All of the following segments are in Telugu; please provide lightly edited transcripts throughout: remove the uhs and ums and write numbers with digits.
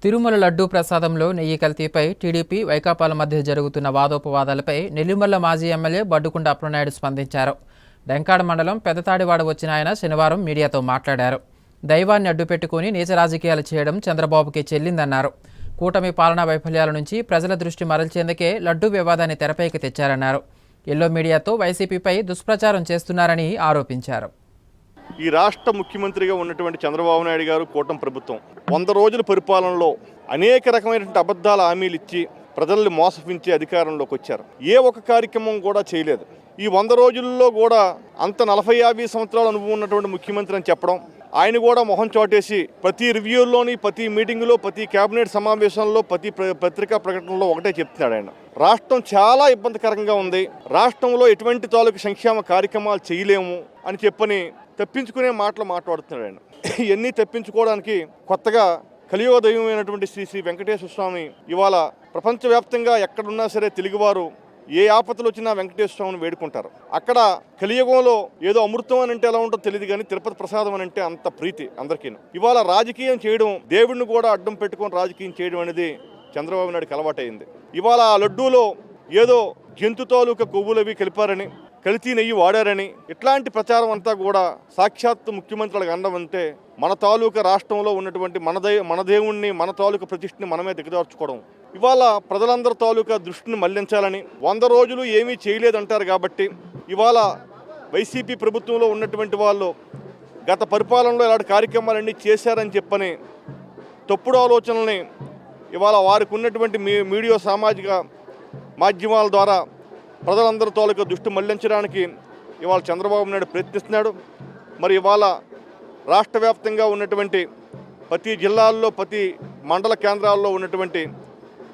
తిరుమల లడ్డూ ప్రసాదంలో నెయ్యి కల్తీపై టీడీపీ వైకాపాల మధ్య జరుగుతున్న వాదోపవాదాలపై నెల్లిమర్ల మాజీ ఎమ్మెల్యే బడ్డుకుంట అప్రనాయుడు స్పందించారు. డెంకాడ మండలం పెదతాడివాడ వచ్చిన ఆయన శనివారం మీడియాతో మాట్లాడారు. దైవాన్ని అడ్డుపెట్టుకుని నీచ రాజకీయాలు చేయడం చంద్రబాబుకి చెల్లిందన్నారు. కూటమి పాలనా వైఫల్యాల నుంచి ప్రజల దృష్టి మరల్చేందుకే లడ్డూ వివాదాన్ని తెరపైకి తెచ్చారన్నారు. ఎల్లో మీడియాతో వైసీపీపై దుష్ప్రచారం చేస్తున్నారని ఆరోపించారు. ఈ రాష్ట్ర ముఖ్యమంత్రిగా ఉన్నటువంటి చంద్రబాబు నాయుడు గారు కూటమి ప్రభుత్వం 100 రోజుల పరిపాలనలో అనేక రకమైనటువంటి అబద్ధాల హామీలు ఇచ్చి ప్రజల్ని మోసపించి అధికారంలోకి వచ్చారు. ఏ ఒక్క కార్యక్రమం కూడా చేయలేదు. ఈ 100 రోజుల్లో కూడా అంత 40-50 సంవత్సరాల అనుభవం ఉన్నటువంటి ముఖ్యమంత్రి అని చెప్పడం, ఆయన కూడా మొహం చాటేసి ప్రతి రివ్యూల్లోని, ప్రతి మీటింగులో, ప్రతి కేబినెట్ సమావేశంలో, ప్రతి పత్రికా ప్రకటనలో ఒకటే చెప్తున్నాడు ఆయన. రాష్ట్రం చాలా ఇబ్బందికరంగా ఉంది, రాష్ట్రంలో ఎటువంటి తాలూకు సంక్షేమ కార్యక్రమాలు చేయలేము అని చెప్పని తప్పించుకునే మాటలు మాట్లాడుతున్నాడు ఆయన. ఇవన్నీ తప్పించుకోవడానికి కొత్తగా కలియుగ దైవమైనటువంటి శ్రీ వెంకటేశ్వర స్వామి ఇవాళ ప్రపంచవ్యాప్తంగా ఎక్కడున్నా సరే తెలుగువారు ఏ ఆపదలు వచ్చినా వెంకటేశ్వర స్వామిని వేడుకుంటారు. అక్కడ కలియుగంలో ఏదో అమృతం అని అంటే ఎలా ఉంటుందో తెలియదు, కానీ తిరుపతి ప్రసాదం అని అంటే అంత ప్రీతి అందరికీ. ఇవాళ రాజకీయం చేయడం, దేవుడిని కూడా అడ్డం పెట్టుకొని రాజకీయం చేయడం అనేది చంద్రబాబు నాయుడుకి అలవాటైంది. ఇవాళ ఆ లడ్డూలో ఏదో జంతు తాలూకా కొవ్వులవి కలిపారని, కల్తీ నెయ్యి వాడారని ఇట్లాంటి ప్రచారం అంతా కూడా సాక్షాత్తు ముఖ్యమంత్రులకు అండం అంటే మన తాలూకా రాష్ట్రంలో ఉన్నటువంటి మన దేవుణ్ణి, మన తాలూకా ప్రతిష్టని మనమే దిగదార్చుకోవడం. ఇవాళ ప్రజలందరి తాలూకా దృష్టిని మళ్లించాలని 100 రోజులు ఏమీ చేయలేదంటారు. కాబట్టి ఇవాళ వైసీపీ ప్రభుత్వంలో ఉన్నటువంటి వాళ్ళు గత పరిపాలనలో ఇలాంటి కార్యక్రమాలన్నీ చేశారని చెప్పని తప్పుడు ఆలోచనల్ని ఇవాళ వారికి ఉన్నటువంటి మీడియా సామాజిక మాధ్యమాల ద్వారా ప్రజలందరి తాలూకా దృష్టి మళ్లించడానికి ఇవాళ చంద్రబాబు నాయుడు ప్రయత్నిస్తున్నాడు. మరి ఇవాళ రాష్ట్ర వ్యాప్తంగా ఉన్నటువంటి ప్రతి జిల్లాల్లో, ప్రతి మండల కేంద్రాల్లో ఉన్నటువంటి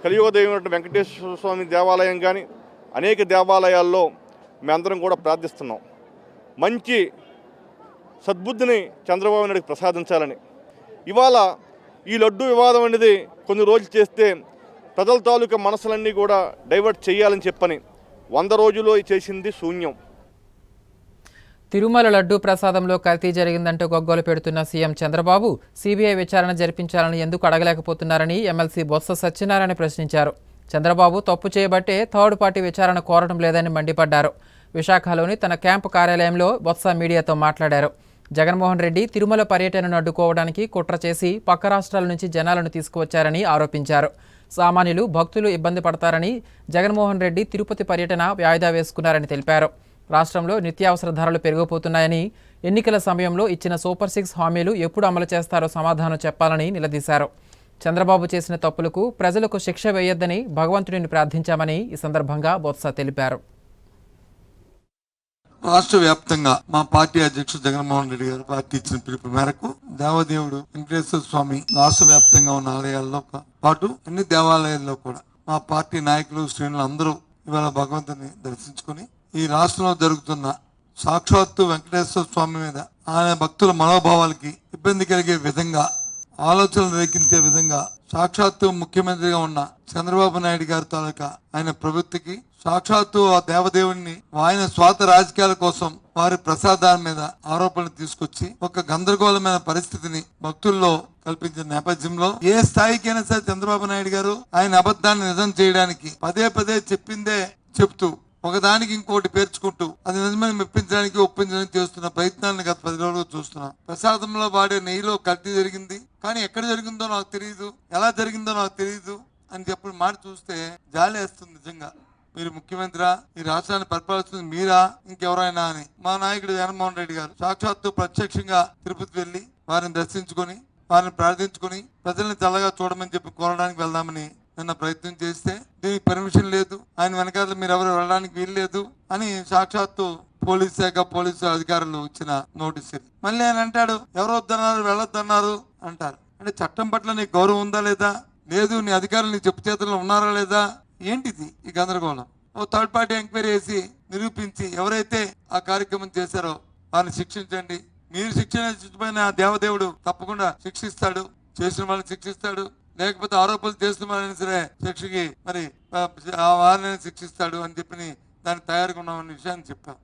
కలియుగ దైవమైనటువంటి వెంకటేశ్వర స్వామి దేవాలయం కానీ అనేక దేవాలయాల్లో మేమందరం కూడా ప్రార్థిస్తున్నాం. మంచి సద్బుద్ధిని చంద్రబాబు నాయుడికి ప్రసాదించాలని. ఇవాళ ఈ లడ్డు వివాదం అనేది కొన్ని రోజులు చేస్తే ప్రజల తాలూకా మనసులన్నీ కూడా డైవర్ట్ చేయాలని చెప్పని 100 రోజుల్లో చేసింది శూన్యం. తిరుమల లడ్డూ ప్రసాదంలో కల్తీ జరిగిందంటూ గొగ్గోలు పెడుతున్న సీఎం చంద్రబాబు సిబిఐ విచారణ జరిపించాలని ఎందుకు అడగలేకపోతున్నారని ఎమ్మెల్సీ బొత్స సత్యనారాయణ ప్రశ్నించారు. చంద్రబాబు తప్పు చేయబట్టే థర్డ్ పార్టీ విచారణ కోరడం లేదని మండిపడ్డారు. విశాఖలోని తన క్యాంపు కార్యాలయంలో బొత్స మీడియాతో మాట్లాడారు. జగన్మోహన్ రెడ్డి తిరుమల పర్యటనను అడ్డుకోవడానికి కుట్ర చేసి పక్క రాష్ట్రాల నుంచి జనాలను తీసుకువచ్చారని ఆరోపించారు. సామాన్యులు, భక్తులు ఇబ్బంది పడతారని జగన్మోహన్ రెడ్డి తిరుపతి పర్యటన వాయిదా వేసుకున్నారని తెలిపారు. రాష్ట్రంలో నిత్యావసర ధరలు పెరిగిపోతున్నాయని, ఎన్నికల సమయంలో ఇచ్చిన సూపర్ 6 హామీలు ఎప్పుడు అమలు చేస్తారో సమాధానం చెప్పాలని నిలదీశారు. చంద్రబాబు చేసిన తప్పులకు ప్రజలకు శిక్ష వేయొద్దని భగవంతుడిని ప్రార్థించామని ఈ సందర్భంగా బొత్స తెలిపారు. రాష్ట్ర వ్యాప్తంగా మా పార్టీ అధ్యక్షుడు జగన్మోహన్ రెడ్డి గారు పార్టీ ఇచ్చిన పిలుపు మేరకు దేవదేవుడు వెంకటేశ్వర స్వామి రాష్ట్ర వ్యాప్తంగా ఉన్న ఆలయాల్లో పాటు అన్ని దేవాలయాల్లో కూడా మా పార్టీ నాయకులు, శ్రేణులు అందరూ ఇవాళ భగవంతుని దర్శించుకుని ఈ రాష్ట్రంలో జరుగుతున్న సాక్షాత్తు వెంకటేశ్వర స్వామి మీద ఆయన భక్తుల మనోభావాలకి ఇబ్బంది కలిగే విధంగా, ఆలోచనలు రేకించే విధంగా సాక్షాత్తు ముఖ్యమంత్రిగా ఉన్న చంద్రబాబు నాయుడు గారి తాలూకా ఆయన ప్రవృత్తికి, సాక్షాత్తు ఆ దేవదేవుణ్ణి ఆయన స్వార్థ రాజకీయాల కోసం వారి ప్రసాదాల మీద ఆరోపణలు తీసుకొచ్చి ఒక గందరగోళమైన పరిస్థితిని భక్తుల్లో కల్పించిన నేపథ్యంలో ఏ స్థాయికైనా సరే చంద్రబాబు నాయుడు గారు ఆయన అబద్ధాన్ని నిజం చేయడానికి పదే చెప్పిందే చెప్తూ ఒకదానికి ఇంకోటి పేర్చుకుంటూ అది నిజమని మెప్పించడానికి, ఒప్పించడానికి చేస్తున్న ప్రయత్నాలను గత 10 రోజులుగా చూస్తున్నాం. ప్రసాదంలో వాడే నెయ్యిలో కల్తీ జరిగింది, కానీ ఎక్కడ జరిగిందో నాకు తెలియదు, ఎలా జరిగిందో నాకు తెలియదు అని చెప్పిన మాట చూస్తే జాలి వేస్తుంది. నిజంగా మీరు ముఖ్యమంత్రి, ఈ రాష్ట్రాన్ని పరిపాలిస్తుంది మీరా ఇంకెవరైనా అని మా నాయకుడు జగన్మోహన్ రెడ్డి గారు సాక్షాత్తు ప్రత్యక్షంగా తిరుపతి వెళ్లి వారిని దర్శించుకొని, వారిని ప్రార్థించుకొని ప్రజల్ని చల్లగా చూడమని చెప్పి కోరడానికి వెళ్దామని నిన్న ప్రయత్నం చేస్తే దీనికి పర్మిషన్ లేదు, ఆయన వెనకాల మీరు ఎవరు వెళ్ళడానికి వీల్లేదు అని సాక్షాత్తు పోలీస్ శాఖ, పోలీసు అధికారులు ఇచ్చిన నోటీస్. మళ్ళీ ఆయన అంటాడు ఎవరు వద్దన్నారు, వెళ్ళొద్దన్నారు అంటారు. అంటే చట్టం పట్ల నీకు గౌరవం ఉందా లేదా? లేదు. నీ అధికారులు నీ చెప్పు చేతుల్లో ఉన్నారా లేదా? ఏంటిది ఈ గందరగోళం? ఓ థర్డ్ పార్టీ ఎంక్వైరీ చేసి నిరూపించి ఎవరైతే ఆ కార్యక్రమం చేశారో వారిని శిక్షించండి. మీరు శిక్షించకపోయిన ఆ దేవదేవుడు తప్పకుండా శిక్షిస్తాడు, చేసిన వాళ్ళని శిక్షిస్తాడు, లేకపోతే ఆరోపణలు చేస్తున్న వాళ్ళని సరే శిక్షకి మరి వారిని శిక్షిస్తాడు అని చెప్పి దానికి తయారుగా ఉన్నామన్న విషయాన్ని చెప్పాం.